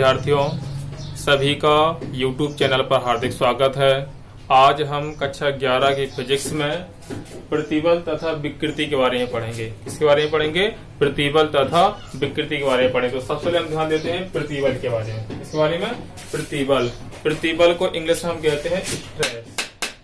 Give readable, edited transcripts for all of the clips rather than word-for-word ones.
विद्यार्थियों, सभी का YouTube चैनल पर हार्दिक स्वागत है। आज हम कक्षा 11 की फिजिक्स में प्रतिबल तथा विकृति के बारे में पढ़ेंगे। किसके बारे में पढ़ेंगे? प्रतिबल तथा विकृति के बारे में पढ़ेंगे। तो सबसे पहले हम ध्यान देते हैं प्रतिबल के बारे में। इसके बारे में प्रतिबल, प्रतिबल को इंग्लिश में हम कहते हैं स्ट्रेस।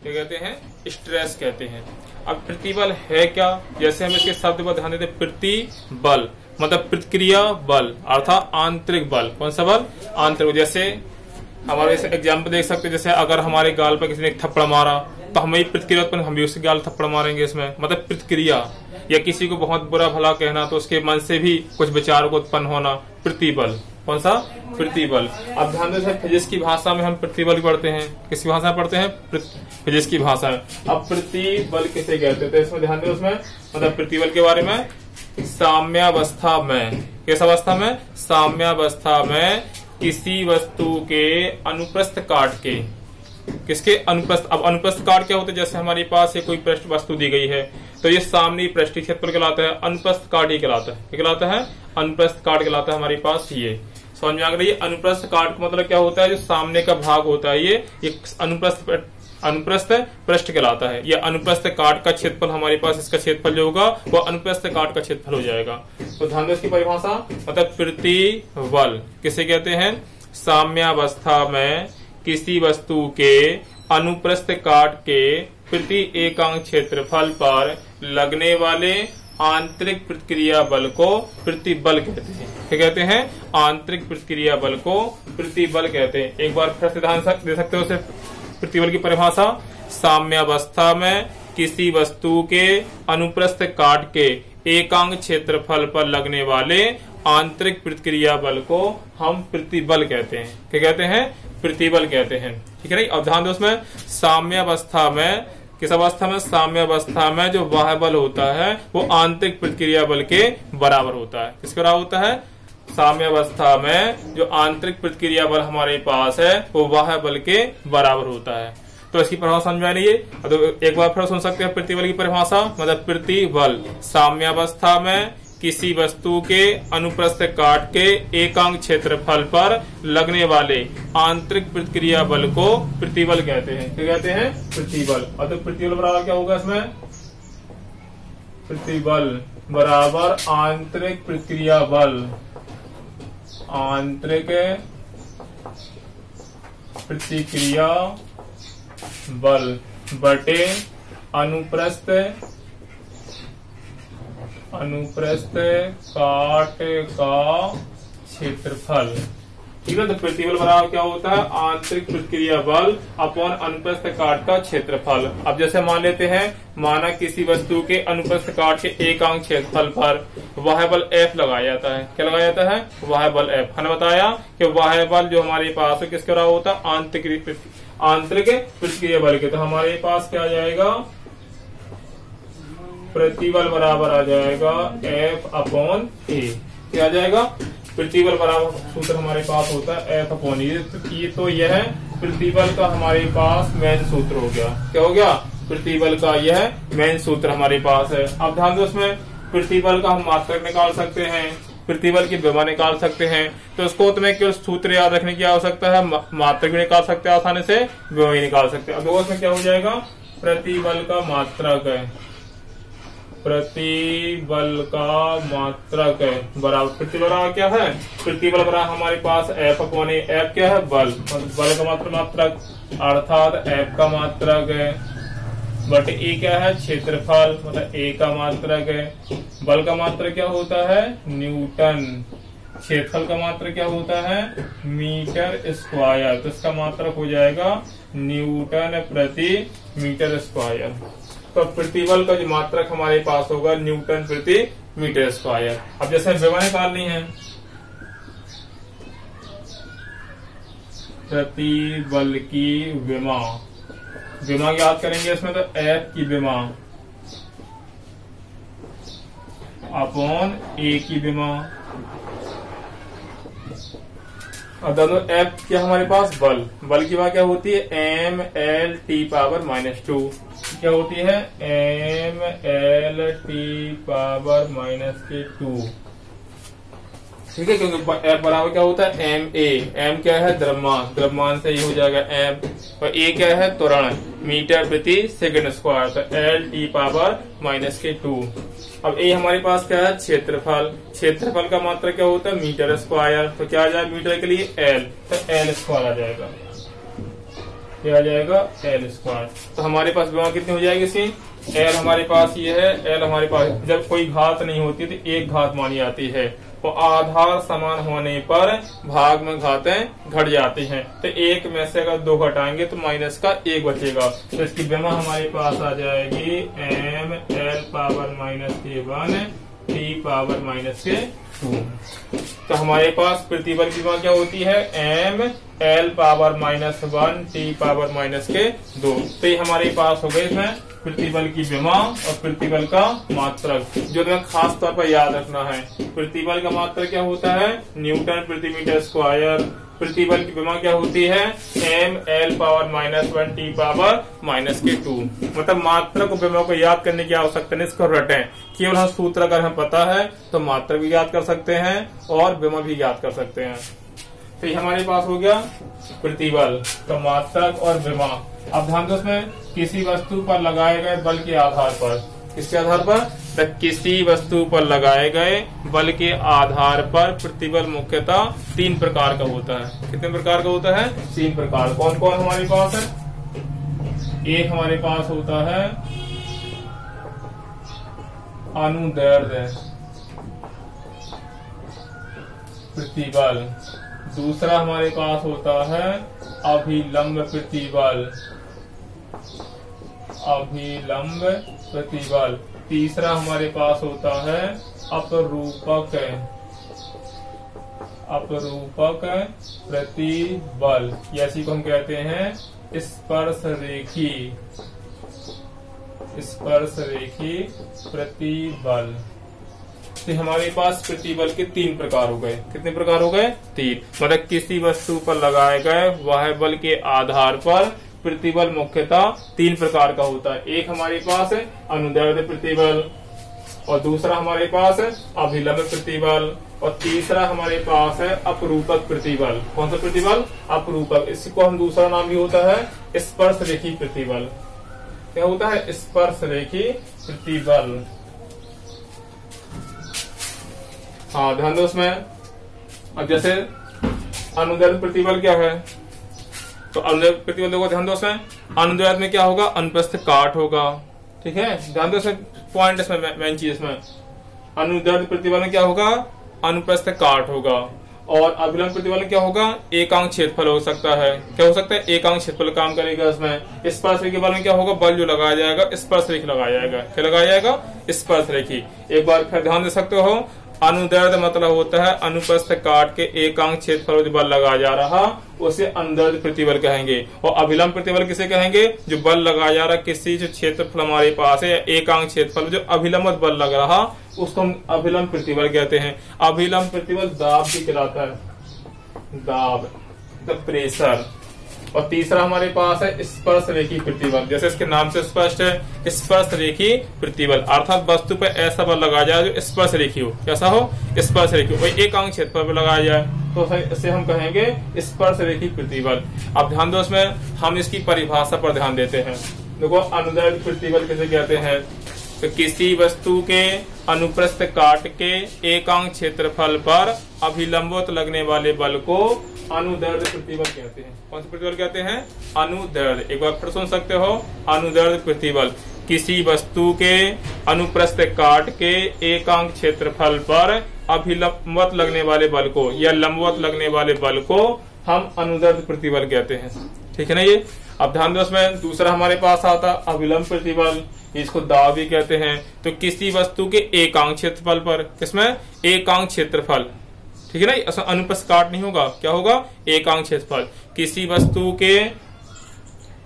क्या कहते हैं? स्ट्रेस कहते हैं। अब प्रतिबल है क्या? जैसे हम इसके शब्द पर ध्यान देते हैं, प्रतिबल मतलब प्रतिक्रिया बल अर्थात आंतरिक बल। कौन सा बल? आंतरिक। जैसे हमारे एग्जाम्पल देख सकते हैं, जैसे अगर हमारे गाल पर किसी ने एक थप्पड़ मारा तो हमें प्रतिक्रिया उत्पन्न, हम भी उसके गाल थप्पड़ मारेंगे। इसमें मतलब प्रतिक्रिया, या किसी को बहुत बुरा भला कहना तो उसके मन से भी कुछ विचार को उत्पन्न होना, प्रतिबल। कौन सा? प्रतिबल। अब ध्यान दें, फिजिक्स की भाषा में हम प्रतिबल पढ़ते हैं। किसकी भाषा में पढ़ते हैं? फिजिक्स की भाषा में। अब प्रतिबल किसे कहते हैं? तो इसमें ध्यान दें, उसमें मतलब प्रतिबल के बारे में साम्यावस्था में, किस अवस्था में? साम्यावस्था में किसी वस्तु के अनुप्रस्थ काट के, किसके अनुप्रस्थ? अब अनुप्रस्थ काट क्या होता है? जैसे हमारे पास ये कोई पृष्ठ वस्तु दी गई है तो ये सामने पृष्ठीय क्षेत्रफल कहलाता है, अनुप्रस्थ काट ही कहलाता है। क्या कहलाता है? अनुप्रस्थ काट कहलाता है हमारे पास। ये समझ में आ गई? अनुप्रस्थ काट का मतलब क्या होता है? जो सामने का भाग होता है ये अनुप्रस्थ पृष्ठ कहलाता है। यह अनुप्रस्थ काट का क्षेत्रफल हमारे पास, इसका क्षेत्रफल जो होगा वो अनुप्रस्थ काट का क्षेत्रफल हो जाएगा। तो ध्यान दो इसकी परिभाषा, मतलब प्रतिबल किसे कहते हैं? साम्यावस्था में किसी वस्तु के अनुप्रस्थ काट के प्रति एकांक क्षेत्रफल पर लगने वाले आंतरिक प्रतिक्रिया बल को प्रतिबल कहते हैं। क्या कहते हैं? आंतरिक प्रतिक्रिया बल को प्रतिबल कहते हैं। एक बार फिर से ध्यान दे सकते हो प्रतिबल की परिभाषा, साम्यावस्था में किसी वस्तु के अनुप्रस्थ काट के एकांक क्षेत्रफल पर लगने वाले आंतरिक प्रतिक्रिया बल को हम प्रतिबल कहते हैं। क्या कहते हैं? प्रतिबल कहते हैं। ठीक है नहीं? अब ध्यान दो, उसमें साम्यावस्था में, किस अवस्था में? साम्यावस्था में जो बाह्य बल होता है वो आंतरिक प्रतिक्रिया बल के बराबर होता है। किसके बराबर होता है? साम्यावस्था में जो आंतरिक प्रतिक्रिया बल हमारे पास है वो बाह्य बल के बराबर होता है। तो इसकी परिभाषा समझ में नहीं है तो एक बार फिर सुन सकते हैं प्रतिबल की परिभाषा, मतलब प्रतिबल साम्यावस्था में किसी वस्तु के अनुप्रस्थ काट के एकांक क्षेत्रफल पर लगने वाले आंतरिक प्रतिक्रिया बल को प्रतिबल कहते हैं। क्या कहते हैं? प्रतिबल। और तो प्रतिबल बराबर क्या होगा इसमें? प्रतिबल बराबर आंतरिक प्रतिक्रिया बल, आंतरिक प्रतिक्रिया बल बटे अनुप्रस्थ काट का क्षेत्रफल। ठीक है? तो प्रतिबल बराबर क्या होता है? आंतरिक प्रतिक्रिया बल अपॉन अनुप्रस्थ काट का क्षेत्रफल। अब जैसे मान लेते हैं, माना किसी वस्तु के अनुप्रस्थ काट के एकांक क्षेत्रफल पर वाह्य बल F लगाया जाता है। क्या लगाया जाता है? वाह्य बल F। हमने बताया कि वाह्य बल जो हमारे पास है किसके बराबर होता है? आंतरिक प्रतिक्रिया बल के। तो हमारे पास क्या आ जाएगा? प्रतिबल बराबर आ जाएगा F अपॉन A। क्या आ जाएगा? प्रतिबल बराबर सूत्र हमारे पास होता है F अपॉन E। तो यह प्रतिबल का हमारे पास मेन सूत्र हो गया। क्या हो गया? प्रतिबल का यह मेन सूत्र हमारे पास है। अब ध्यान दो, उसमें प्रतिबल का हम मात्रक निकाल सकते हैं, प्रतिबल की विमा निकाल सकते हैं। तो उसको तुम्हें केवल सूत्र याद रखने की आवश्यकता है, मात्रक भी निकाल सकते हैं आसानी से, विमा भी निकाल सकते हैं। अब देखो इसमें क्या हो जाएगा? प्रतिबल का मात्रक है, प्रतिबल का मात्रक है बराबर, प्रतिबल बराबर क्या है? प्रतिबल बराबर हमारे पास F अपॉन A। F क्या है? बल, बल का मात्रक अर्थात F का मात्रक है, बटे E क्या है? क्षेत्रफल, मतलब A का मात्रक है। बल का मात्रक क्या होता है? न्यूटन। क्षेत्रफल का मात्रक क्या होता है? Metre square. तो इसका मात्रक हो जाएगा न्यूटन प्रति मीटर स्क्वायर। तो प्रतिबल का जो मात्रक हमारे पास होगा न्यूटन प्रति मीटर स्क्वायर। अब जैसे विमा निकालनी है, प्रतिबल की विमा, विमा याद करेंगे इसमें तो F की विमा अपॉन A की विमा। अब दोनों F क्या हमारे पास? बल, बल की विमा क्या होती है? mL/-2। क्या होती है? mL/-2। ठीक है, क्योंकि F बराबर क्या होता है एम ए। एम क्या है द्रव्यमान, द्रव्यमान से ये हो जाएगा एम, और ए क्या है त्वरण, मीटर प्रति सेकंड स्क्वायर, तो L T पावर -2। अब ए हमारे पास क्या है क्षेत्रफल, क्षेत्रफल का मात्रा क्या होता है मीटर स्क्वायर, तो क्या आ जाएगा मीटर के लिए L, तो L स्क्वायर आ जाएगा, क्या आ जाएगा L स्क्वायर। तो हमारे पास विभव कितनी हो जाएगी इसकी, L हमारे पास ये है, L हमारे पास जब कोई घात नहीं होती तो एक घात मानी जाती है, तो आधार समान होने पर भाग में घातें घट जाती हैं, तो एक में से अगर 2 घटाएंगे तो माइनस का 1 बचेगा, तो इसकी विभव हमारे पास आ जाएगी m L power -1 T power -2। तो हमारे पास प्रतिबल की विभव क्या होती है m L power -1 T power -2। तो ये हमारे पास हो गए इसमें प्रतिबल की विभव और प्रतिबल का मात्रक, जो तुम्हें खास तौर पर याद रखना है। प्रतिबल का मात्रक क्या होता है न्यूटन प्रति मीटर स्क्वायर, प्रतिबल की विभव क्या होती है m L power -1 T power -2। मतलब मात्रक और विभव को याद करने की आवश्यकता नहीं, इसको रटें, केवल हम सूत्र अगर हमें पता है तो मात्रक भी याद कर सकते हैं और विभव भी याद कर सकते हैं। तो ये हमारे पास हो गया प्रतिबल का मात्रक और विभव। अब ध्यान दो, इसमें किसी वस्तु पर लगाए गए बल के आधार पर, किसके आधार पर, तो किसी वस्तु पर लगाए गए बल के आधार पर प्रतिबल मुख्यतः 3 प्रकार का होता है। कितने प्रकार का होता है 3 प्रकार। कौन कौन हमारे पास है, एक हमारे पास होता है अनुदैर्ध्य प्रतिबल, दूसरा हमारे पास होता है अभिलंब प्रतिबल, अभिलंब प्रतिबल, तीसरा हमारे पास होता है अपरूपक, अपरूपक प्रतिबल, इसी को हम कहते हैं स्पर्श रेखी, स्पर्श रेखी प्रतिबल। तो हमारे पास प्रतिबल के 3 प्रकार हो गए। कितने प्रकार हो गए 3। मतलब किसी वस्तु पर लगाए गए वह बल के आधार पर प्रतिबल मुख्यतः 3 प्रकार का होता है। एक हमारे पास है अनुदैर्ध्य प्रतिबल, और दूसरा हमारे पास है अभिलंब प्रतिबल, और तीसरा हमारे पास है अपरूपक प्रतिबल। कौन सा प्रतिबल, अपरूपक। इसको हम दूसरा नाम भी होता है स्पर्श रेखी प्रतिबल। क्या होता है स्पर्श रेखी प्रतिबल। हाँ ध्यान दो उसमें। अब जैसे अनुदैर्ध्य प्रतिबल क्या है, तो अनुदैर्ध्य प्रतिबल देखो, ध्यान दो उसमें अनुदैर्ध्य में क्या होगा अनुप्रस्थ काट होगा, ठीक है। ध्यान दो इसमें पॉइंट, इसमें मेन चीज, इसमें अनुदैर्ध्य प्रतिबल में क्या होगा अनुप्रस्थ काट होगा, और अभिलंब प्रतिबल में क्या होगा एकांक क्षेत्रफल हो सकता है। क्या हो सकता है एकांक क्षेत्रफल काम करेगा इसमें। स्पर्श रेखी बल में क्या होगा बल जो लगाया जाएगा स्पर्श रेखी लगाया जाएगा। क्या लगाया जाएगा स्पर्श रेखी। एक बार फिर ध्यान दे सकते हो, अनुदैर्ध्य मतलब होता है अनुप्रस्थ काट के एकांक क्षेत्रफल जो बल लगाया जा रहा उसे अनुदैर्ध्य प्रतिबल कहेंगे, और अभिलंब प्रतिबल किसे कहेंगे जो बल लगाया जा रहा किसी जो क्षेत्रफल हमारे पास है एकांक क्षेत्रफल जो अभिलंब बल लग रहा उसको हम अभिलंब प्रतिबल कहते हैं। अभिलंब प्रतिबल दाब भी कहलाता है, दाब द प्रेशर। और तीसरा हमारे पास है स्पर्श रेखी प्रतिबल, जैसे इसके नाम से स्पष्ट है स्पर्श रेखी प्रतिबल, अर्थात वस्तु पर ऐसा बल लगाया जाए जो स्पर्श रेखी हो। कैसा हो स्पर्श रेखी, वही एकांक क्षेत्रफल पर लगाया जाए तो इसे हम कहेंगे स्पर्श रेखी प्रतिबल। अब ध्यान दो इसमें हम इसकी परिभाषा पर ध्यान देते हैं। देखो अनुदैर्ध्य प्रतिबल किसे कहते हैं, तो किसी वस्तु के अनुप्रस्थ काट के एकांक क्षेत्रफल पर अभिलंबवत लगने वाले बल को अनुदैर्ध्य प्रतिबल कहते हैं। कौन सा प्रतिबल कहते हैं अनुदैर्ध्य। एक बार फिर सुन सकते हो अनुदैर्ध्य प्रतिबल, किसी वस्तु के अनुप्रस्थ काट के एकांक क्षेत्रफल पर अभिलंबवत लगने वाले बल को या लंबवत लगने वाले बल को हम अनुदैर्ध्य प्रतिबल कहते हैं, ठीक है ना। ये अब ध्यान दो इसमें दूसरा हमारे पास आता अभिलंब प्रतिबल, इसको दाब भी कहते हैं। तो किसी वस्तु के एकांक क्षेत्रफल पर, किसमें एकांक क्षेत्रफल, ठीक है ना, ऐसा अनुप्रस्थ काट नहीं होगा, क्या होगा एकांक क्षेत्रफल। किसी वस्तु के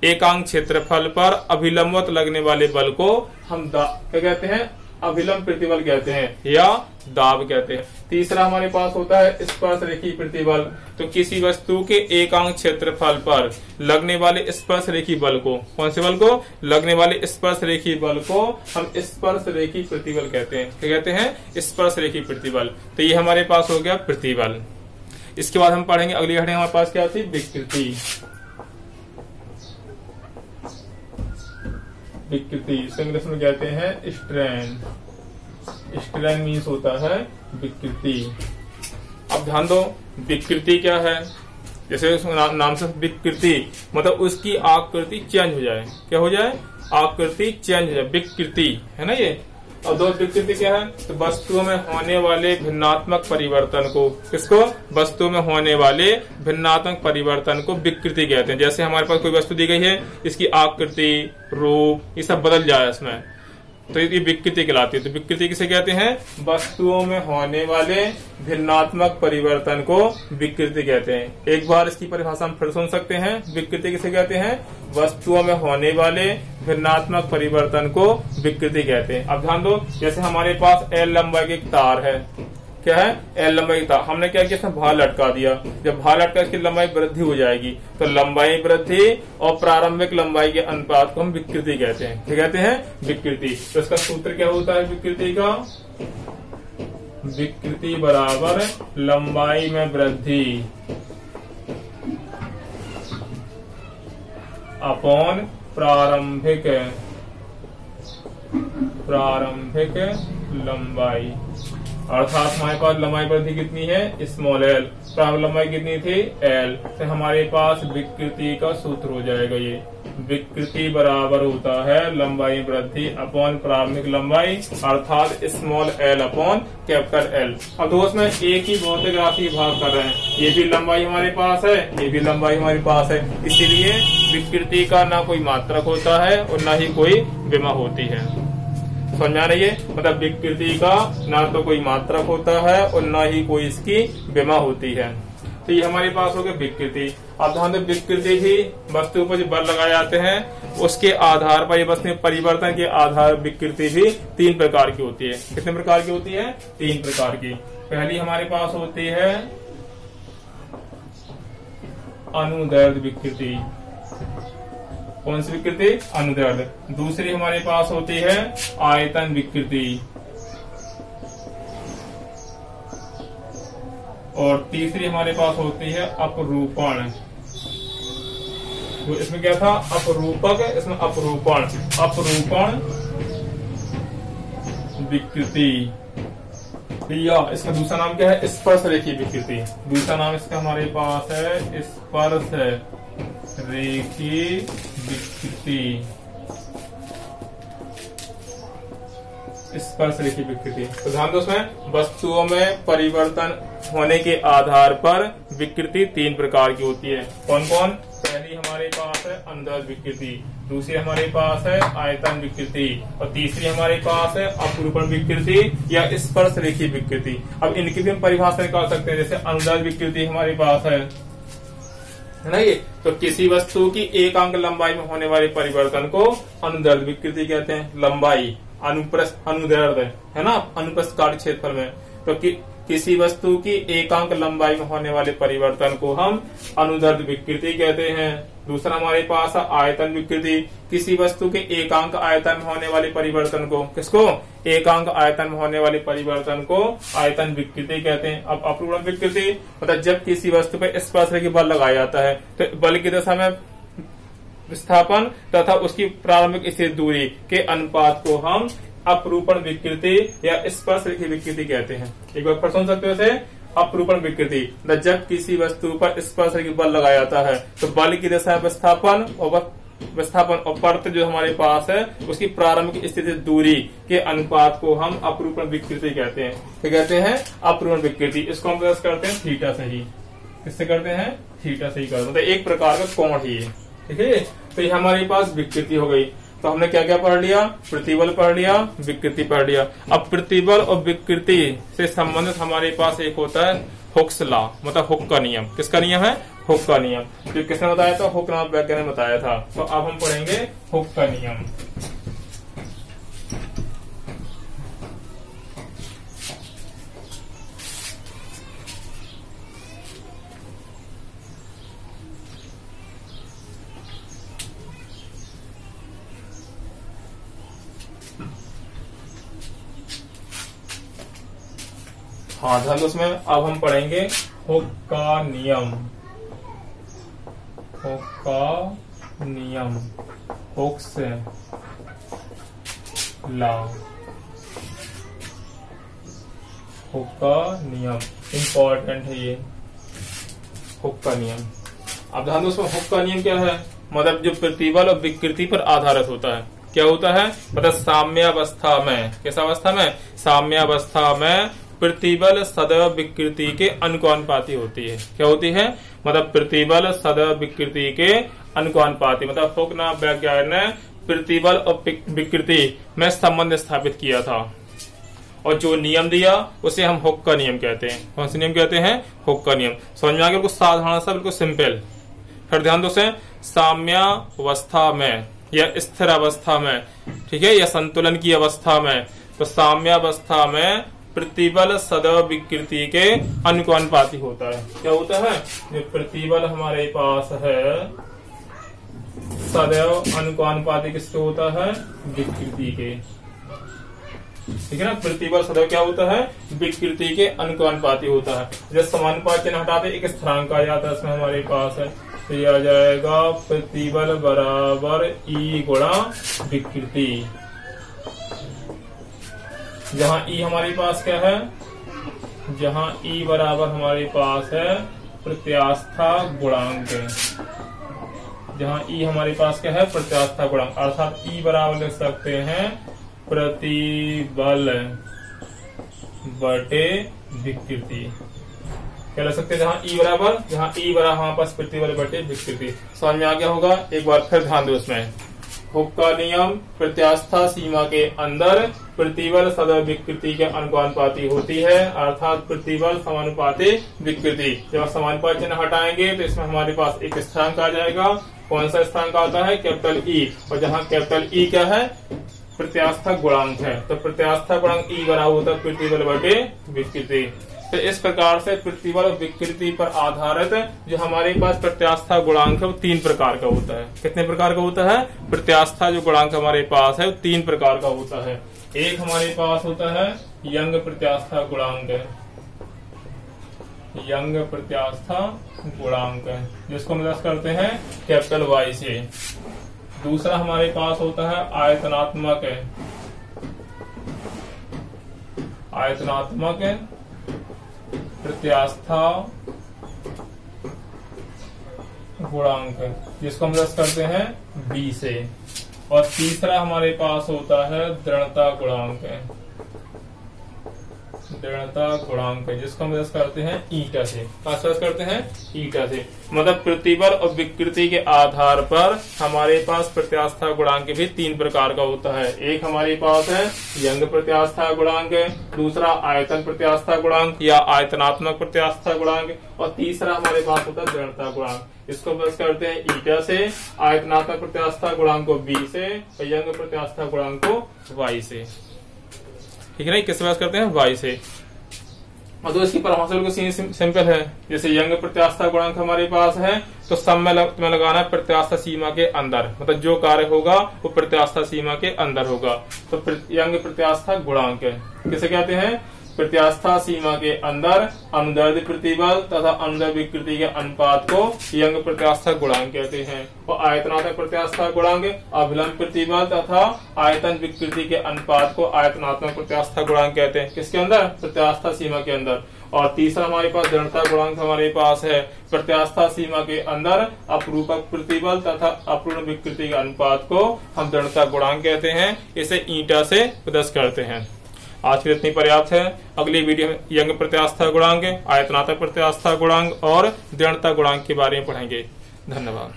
एकांक क्षेत्रफल पर अभिलंबवत लगने वाले बल को हम क्या कहते हैं अभिलंब प्रतिबल कहते हैं या दाब कहते हैं। तीसरा हमारे पास होता है स्पर्श रेखी प्रतिबल। तो किसी वस्तु के एकांक क्षेत्रफल पर लगने वाले स्पर्श रेखी बल को, कौन से बल को, लगने वाले स्पर्श रेखी बल को हम स्पर्श रेखी प्रतिबल कहते हैं। क्या कहते हैं? स्पर्श रेखी प्रतिबल। तो ये हमारे पास हो गया प्रतिबल। इसके बाद हम पढ़ेंगे अगली हेडिंग हमारे पास क्या थी? विकृति। विकृति इसको इंग्लिश में कहते हैं स्ट्रेन। स्ट्रेन मीन्स होता है विकृति। अब ध्यान दो, विकृति क्या है? जैसे नाम से विकृति मतलब उसकी आकृति चेंज हो जाए। क्या हो जाए? आकृति चेंज हो जाए, विकृति है ना ये। और दो विकृति क्या है? तो वस्तुओं में होने वाले भिन्नात्मक परिवर्तन को, किसको? वस्तुओं में होने वाले भिन्नात्मक परिवर्तन को विकृति कहते हैं। जैसे हमारे पास कोई वस्तु दी गई है, इसकी आकृति, रूप, ये सब बदल जाए इसमें, तो ये विकृति कहलाती है। तो विकृति किसे कहते हैं? वस्तुओं में होने वाले भिन्नात्मक परिवर्तन को विकृति कहते हैं। एक बार इसकी परिभाषा हम फिर सुन सकते हैं। विकृति किसे कहते हैं? वस्तुओं में होने वाले भिन्नात्मक परिवर्तन को विकृति कहते हैं। अब ध्यान दो, जैसे हमारे पास L लंबाई की तार है। क्या है? L लंबाई की तार। हमने क्या किया? इसमें भार लटका दिया। जब भार लटका इसकी लंबाई वृद्धि हो जाएगी, तो लंबाई वृद्धि और प्रारंभिक लंबाई के अनुपात को हम विकृति कहते हैं। क्या कहते हैं? विकृति। तो इसका सूत्र क्या होता है विकृति का? विकृति बराबर लंबाई में वृद्धि अपॉन प्रारंभिक लंबाई। अर्थात हमारे पास लंबाई वृद्धि कितनी है? Small L. प्रारंभिक लंबाई कितनी थी? एल। तो हमारे पास विकृति का सूत्र हो जाएगा ये। विकृति बराबर होता है लंबाई वृद्धि अपॉन प्रारंभिक लंबाई, अर्थात small L upon capital L. अब दोस्त में एक ही भौतिक राशि भाग कर रहे हैं। ये भी लंबाई हमारे पास है, ये भी लंबाई हमारे पास है। इसीलिए विकृति का ना कोई मात्रक होता है और ना ही कोई विमा होती है। समझा रही है? मतलब विकृति का ना तो कोई मात्रक होता है और ना ही कोई इसकी विमा होती है। तो ये हमारे पास हो गया विकृति। अब ध्यान दो, विकृति भी वस्तु पर जो बल लगाए जाते हैं उसके आधार पर, ये वस्तु में परिवर्तन के आधार विकृति भी 3 प्रकार की होती है। कितने प्रकार की होती है? 3 प्रकार की। पहली हमारे पास होती है अनुदैर्ध्य विकृति। कौन सी विकृति? अनुदैर्ध्य। दूसरी हमारे पास होती है आयतन विकृति और तीसरी हमारे पास होती है अपरूपण। तो इसमें क्या था? अपरूपक, इसमें अपरूपण विकृति। या इसका दूसरा नाम क्या है? स्पर्श रेखी विकृति। दूसरा नाम इसका हमारे पास है स्पर्श रेखी विकृति। स्पर्श रेखी विकृति। तो ध्यान दो, उसमें वस्तुओं में परिवर्तन होने के आधार पर विकृति 3 प्रकार की होती है। कौन कौन? पहली हमारे पास है अनुदैर्ध्य विकृति, दूसरी हमारे पास है आयतन विकृति और तीसरी हमारे पास है अपरूपण विकृति या स्पर्श रेखी विकृति। अब इनकी भी हम परिभाषा निकाल सकते हैं। जैसे अनुदैर्ध्य विकृति हमारे पास है ना ये, तो किसी वस्तु की एकांक लंबाई में होने वाले परिवर्तन को अनुदैर्ध्य विकृति कहते हैं। लंबाई अनुप्रस्थ अनुदैर्ध्य है ना, अनुप्रस्थ काट क्षेत्रफल में। तो किसी वस्तु की एकांक लंबाई में होने वाले परिवर्तन को हम अनुदैर्ध्य विकृति कहते हैं। दूसरा हमारे पास है आयतन विकृति। किसी वस्तु के एकांक आयतन में होने वाले परिवर्तन को, किसको? एकांक आयतन में होने वाले परिवर्तन को आयतन विकृति कहते हैं। अब अपरूपण विकृति मतलब जब किसी वस्तु पर स्पर्श रेखी बल लगाया जाता है तो बल की दिशा में विस्थापन तथा उसकी प्रारंभिक स्थित दूरी के अनुपात को हम अपरूपण विकृति या स्पर्श रेखी विकृति कहते हैं। एक बार फिर सुन सकते हो इसे, अपरूपण विकृति जब किसी वस्तु पर स्पर्श रेखी बल लगाया जाता है तो बल की दिशा में विस्थापन और परत जो हमारे पास है उसकी प्रारंभिक स्थिति दूरी के अनुपात को हम अपरूपण विकृति कहते हैं। क्या कहते हैं? अपरूपण विकृति। इसको हम करते हैं थीटा से ही। किससे करते हैं? थीटा से ही करते हैं। मतलब एक प्रकार का कोण ही है। ठीक है, तो ये हमारे पास विकृति हो गई। तो हमने क्या क्या पढ़ लिया? प्रतिबल पढ़ लिया, विकृति पढ़ लिया। अब प्रतिबल और विकृति से संबंधित हमारे पास एक होता है हुक्स लॉ, मतलब हुक का नियम। किसका नियम है? हुक का नियम। तो किसने बताया था? हुक नामक वैज्ञानिक ने बताया था। तो अब हम पढ़ेंगे हुक का नियम। हाँ ध्यान दो, उसमें अब हम पढ़ेंगे हुक का नियम। हुक का नियम, हुक्स लॉ, हुक का नियम इंपॉर्टेंट है ये, हुक का नियम। अब ध्यान दो, उसमें हुक का नियम क्या है, मतलब जो प्रतिबल और विकृति पर आधारित होता है। क्या होता है, मतलब साम्यावस्था में, कैसा अवस्था में, साम्यावस्था में प्रतिबल सदैव विकृति के अनुपाती होती है। क्या होती है, मतलब प्रतिबल सदैव विकृति के अनुपाती, मतलब हुक नाम वैज्ञानिक ने प्रतिबल और विकृति में संबंध स्थापित किया था और जो नियम दिया उसे हम हुक का नियम कहते हैं। कौन सा नियम कहते हैं, हुक का नियम। समझ में आ गया, बिल्कुल साधारण सा, बिल्कुल सिंपल। फिर ध्यान दो से, साम्यावस्था में या स्थिर अवस्था में, ठीक है, या संतुलन की अवस्था में, तो साम्यावस्था में प्रतिबल सदैव विकृति के अनुपाती होता है। क्या होता है, जो प्रतिबल हमारे पास है सदैव अनुपाती किसके होता है, विकृति के, ठीक है ना। प्रतिबल सदैव क्या होता है, विकृति के अनुपाती होता है। जब समानुपात चिन्ह हटाते एक स्थिरांक आ जाता है, इसमें हमारे पास है, तो यह आ जाएगा प्रतिबल बराबर ई गुणा विकृति। जहां ई हमारे पास क्या है, जहां ई बराबर हमारे पास है प्रत्यास्था गुणांक, जहां ई हमारे पास क्या है, प्रत्यास्था गुणांक, अर्थात ई बराबर लिख सकते हैं प्रतिबल बटे विकृति। क्या लिख सकते हैं, जहां ई बराबर हमारे पास प्रतिबल बटे विकृति। समझ में आ गया होगा। एक बार फिर ध्यान दो, उसमें हुक का नियम, प्रत्यास्था सीमा के अंदर प्रतिबल सदैव विकृति के अनुपाती होती है, अर्थात प्रतिबल समानुपाती विकृति। जब समानुपात चिन्ह हटाएंगे तो इसमें हमारे पास एक स्थिरांक आ जाएगा। कौन सा स्थिरांक आता है, कैपिटल ई, और जहाँ कैपिटल ई क्या है, प्रत्यास्था गुणांक है, तो प्रत्यास्था गुणांक ई बराबर होता है प्रतिबल बटे विकृति। तो इस प्रकार से प्रतिबल और विकृति पर आधारित जो हमारे पास प्रत्यास्था गुणांक है वो 3 प्रकार का होता है। कितने प्रकार का होता है, प्रत्यास्था जो गुणांक हमारे पास है वो 3 प्रकार का होता है। एक हमारे पास होता है यंग प्रत्यास्था गुणांक, यंग प्रत्यास्था गुणांक, जिसको हम दर्ज करते हैं कैपिटल वाई से। दूसरा हमारे पास होता है आयतनात्मक, आयतनात्मक प्रत्यास्था गुणांक, जिसको हम दर्ज करते हैं बी से। और तीसरा हमारे पास होता है दृढ़ता गुणांक, दृढ़ता गुणांक, जिसको हम दर्ज करते हैं ईटा से। दर्ज करते हैं ईटा से, मतलब प्रतिबल और विकृति के आधार पर हमारे पास प्रत्यास्था गुणांक भी 3 प्रकार का होता है। एक हमारे पास है यंग प्रत्यास्था गुणांक, दूसरा आयतन प्रत्यास्था गुणांक या आयतनात्मक प्रत्यास्था गुणांक, और तीसरा हमारे पास होता है दृढ़ता गुणांक। इसको दर्ज करते हैं ईटा से, आयतनात्मक प्रत्यास्था गुणांक को बी से और यंग प्रत्यास्था गुणांक को वाई से। ठीक है ना, किससे बात करते हैं, वाई से। और तो इसकी परिभाषा बिल्कुल सिंपल है। जैसे यंग प्रत्यास्था गुणांक हमारे पास है तो सम में लगाना है प्रत्यास्था सीमा के अंदर, मतलब जो कार्य होगा वो प्रत्यास्था सीमा के अंदर होगा। तो यंग प्रत्यास्था गुणांक किसे कहते हैं, प्रत्यास्था सीमा के अंदर अनुदैर्ध्य प्रतिबल तथा अनुदैर्ध्य विकृति के अनुपात को यंग प्रत्यास्था गुणांक कहते हैं। और आयतनात्मक प्रत्यास्था गुणांक अभिलंब प्रतिबल तथा आयतन विकृति के अनुपात को आयतनात्मक प्रत्यास्था गुणांक कहते हैं। किसके अंदर, प्रत्यास्था सीमा के अंदर। और तीसरा हमारे पास दृढ़ता गुणांक हमारे पास है, प्रत्यास्था सीमा के अंदर अपरूपक प्रतिबल तथा अपूर्ण विकृति के अनुपात को हम दृढ़ता गुणांक कहते हैं। इसे ईटा से प्रदर्श करते हैं। आज के लिए इतनी पर्याप्त है। अगली वीडियो में यंग प्रत्यास्था गुणांक, आयतनात्मक प्रत्यास्था गुणांक और दृढ़ता गुणांक के बारे में पढ़ेंगे। धन्यवाद।